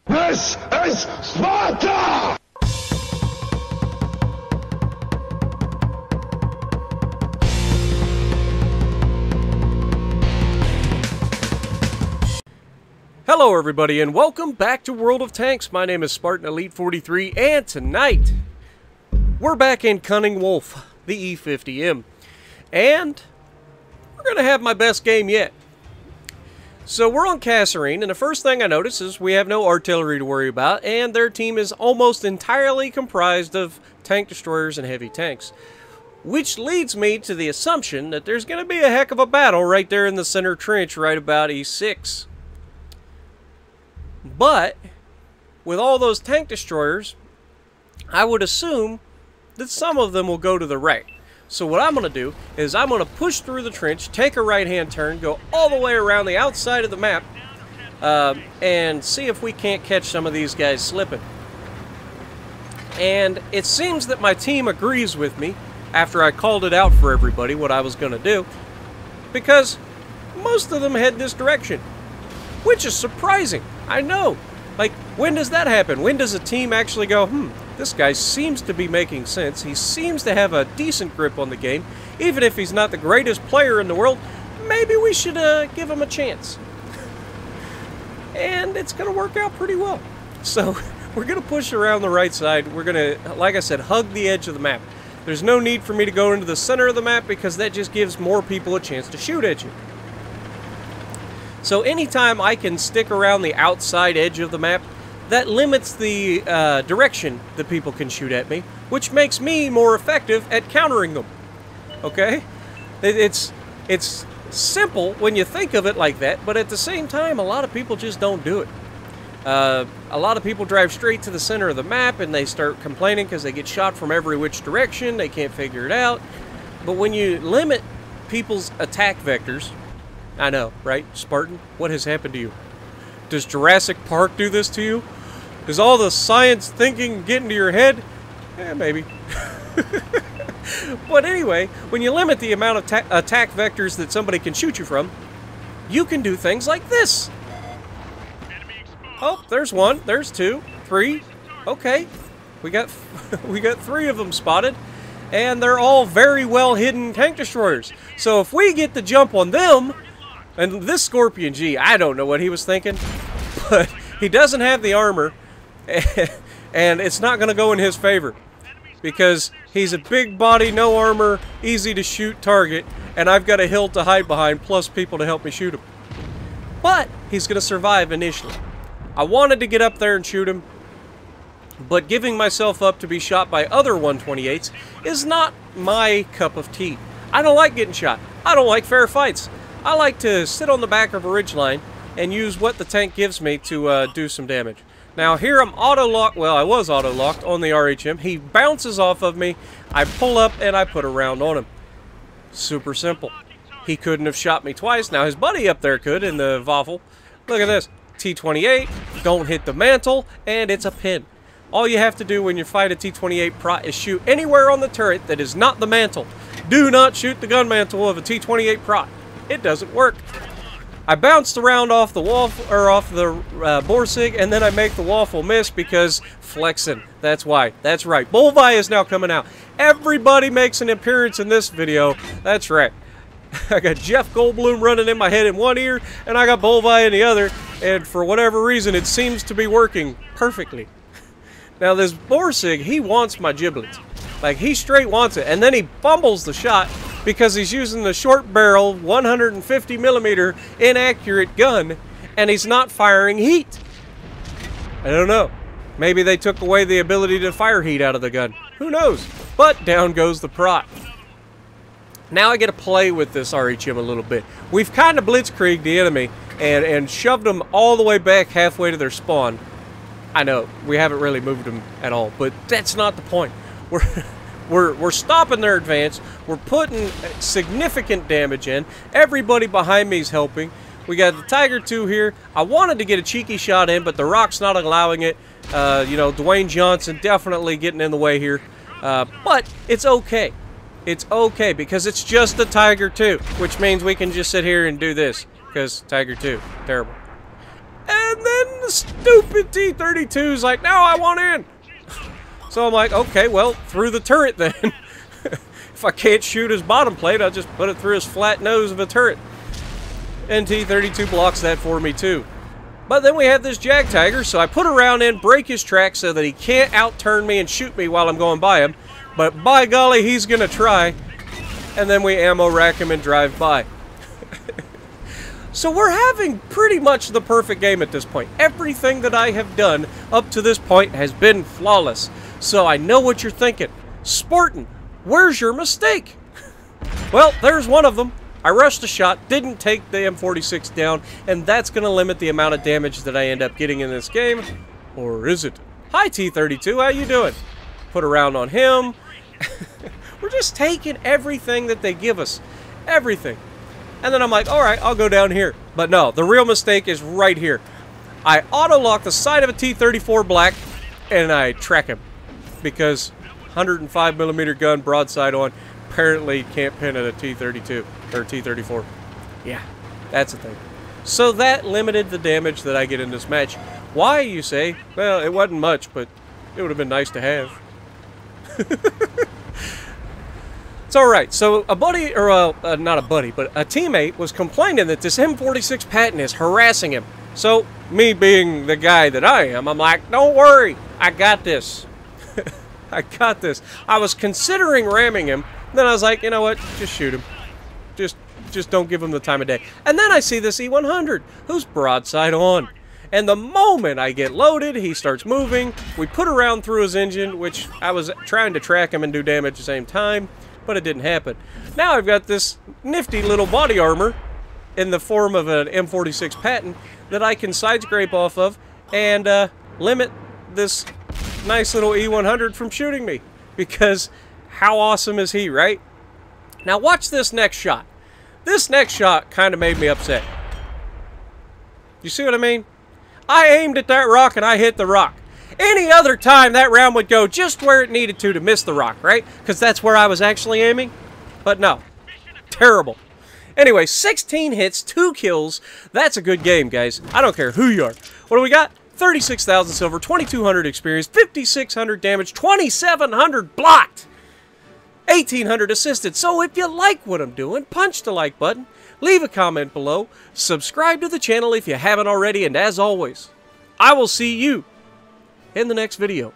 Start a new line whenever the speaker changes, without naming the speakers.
This is Sparta!
Hello everybody and welcome back to World of Tanks. My name is Spartan Elite 43 and tonight we're back in Cunning Wolf, the E50M. And we're going to have my best game yet. So we're on Kasserine, and the first thing I notice is we have no artillery to worry about, and their team is almost entirely comprised of tank destroyers and heavy tanks. Which leads me to the assumption that there's going to be a heck of a battle right there in the center trench right about E6. But, with all those tank destroyers, I would assume that some of them will go to the right. So what I'm going to do is I'm going to push through the trench, take a right-hand turn, go all the way around the outside of the map, and see if we can't catch some of these guys slipping. And it seems that my team agrees with me after I called it out for everybody what I was going to do, because most of them head this direction, which is surprising. I know. Like, when does that happen? When does a team actually go, this guy seems to be making sense. He seems to have a decent grip on the game. Even if he's not the greatest player in the world, maybe we should give him a chance. And it's going to work out pretty well. So, we're going to push around the right side. We're going to, like I said, hug the edge of the map. There's no need for me to go into the center of the map because that just gives more people a chance to shoot at you. So anytime I can stick around the outside edge of the map, that limits the direction that people can shoot at me, which makes me more effective at countering them. Okay? It's simple when you think of it like that, but at the same time, a lot of people just don't do it. A lot of people drive straight to the center of the map and they start complaining because they get shot from every which direction, they can't figure it out. But when you limit people's attack vectors, I know, right? Spartan, what has happened to you? Does Jurassic Park do this to you? Is all the science thinking getting to your head? Eh, maybe. But anyway, when you limit the amount of attack vectors that somebody can shoot you from, you can do things like this. Oh, there's one, there's two, three. Okay, we got three of them spotted, and they're all very well hidden tank destroyers. So if we get the jump on them, and this Scorpion G, I don't know what he was thinking, but he doesn't have the armor, and it's not going to go in his favor, because he's a big body, no armor, easy to shoot target, and I've got a hill to hide behind, plus people to help me shoot him. But he's going to survive initially. I wanted to get up there and shoot him, but giving myself up to be shot by other 128s is not my cup of tea. I don't like getting shot. I don't like fair fights. I like to sit on the back of a ridgeline and use what the tank gives me to do some damage. Now here I'm auto-locked, well I was auto-locked on the RHM. He bounces off of me, I pull up and I put a round on him. Super simple. He couldn't have shot me twice. Now his buddy up there could in the Waffle. Look at this. T-28, don't hit the mantle, and it's a pin. All you have to do when you fight a T-28 Prot is shoot anywhere on the turret that is not the mantle. Do not shoot the gun mantle of a T-28 Prot. It doesn't work. I bounced the round off the waffle, or off the Borsig, and then I make the waffle miss because flexing. That's why. That's right. Bullseye is now coming out. Everybody makes an appearance in this video. That's right. I got Jeff Goldblum running in my head in one ear, and I got Bullseye in the other, and for whatever reason, it seems to be working perfectly. Now this Borsig, he wants my giblets. Like, he straight wants it, and then he fumbles the shot because he's using the short barrel 150mm inaccurate gun, and he's not firing heat. I don't know. Maybe they took away the ability to fire heat out of the gun. Who knows? But down goes the Prot. Now I get to play with this RHM a little bit. We've kind of blitzkrieged the enemy and shoved them all the way back halfway to their spawn. I know, we haven't really moved them at all, but that's not the point. We're stopping their advance. We're putting significant damage in. Everybody behind me is helping. We got the Tiger 2 here. I wanted to get a cheeky shot in, but the rock's not allowing it. You know, Dwayne Johnson definitely getting in the way here. But it's okay. It's okay because it's just the Tiger 2, which means we can just sit here and do this because Tiger 2, terrible. And And then the stupid T-32's like, no, I want in. So I'm like, okay, well, through the turret then. If I can't shoot his bottom plate, I'll just put it through his flat nose of a turret. And T-32 blocks that for me too. But then we have this Jag Tiger, so I put a round in, break his track so that he can't out-turn me and shoot me while I'm going by him. But by golly, he's going to try. And then we ammo rack him and drive by. So we're having pretty much the perfect game at this point. Everything that I have done up to this point has been flawless. So I know what you're thinking. Spartan, where's your mistake? Well, there's one of them. I rushed a shot, didn't take the M46 down, and that's going to limit the amount of damage that I end up getting in this game. Or is it? Hi, T-32, how you doing? Put a round on him. We're just taking everything that they give us. Everything. And then I'm like, alright, I'll go down here. But no, the real mistake is right here. I auto-lock the side of a T-34 black, and I track him. Because 105mm gun, broadside on, apparently can't pin at a T-32. Or T-34. Yeah, that's the thing. So that limited the damage that I get in this match. Why, you say? Well, it wasn't much, but it would have been nice to have. It's alright. So a buddy, or not a buddy, but a teammate was complaining that this M46 Patton is harassing him. So, me being the guy that I am, I'm like, don't worry, I got this. I got this. I was considering ramming him, then I was like, you know what, just shoot him. Just don't give him the time of day. And then I see this E100, who's broadside on. And the moment I get loaded, he starts moving. We put a round through his engine, which I was trying to track him and do damage at the same time, but it didn't happen. Now I've got this nifty little body armor in the form of an M46 Patton that I can side scrape off of and limit this nice little E100 from shooting me. Because how awesome is he, right? Now watch this next shot. This next shot kind of made me upset. You see what I mean? I aimed at that rock and I hit the rock. Any other time that round would go just where it needed to miss the rock, right? Because that's where I was actually aiming. But no. Terrible. Anyway, 16 hits, 2 kills. That's a good game, guys. I don't care who you are. What do we got? 36,000 silver, 2,200 experience, 5,600 damage, 2,700 blocked. 1,800 assisted. So if you like what I'm doing, punch the like button, leave a comment below, subscribe to the channel if you haven't already, and as always, I will see you in the next video.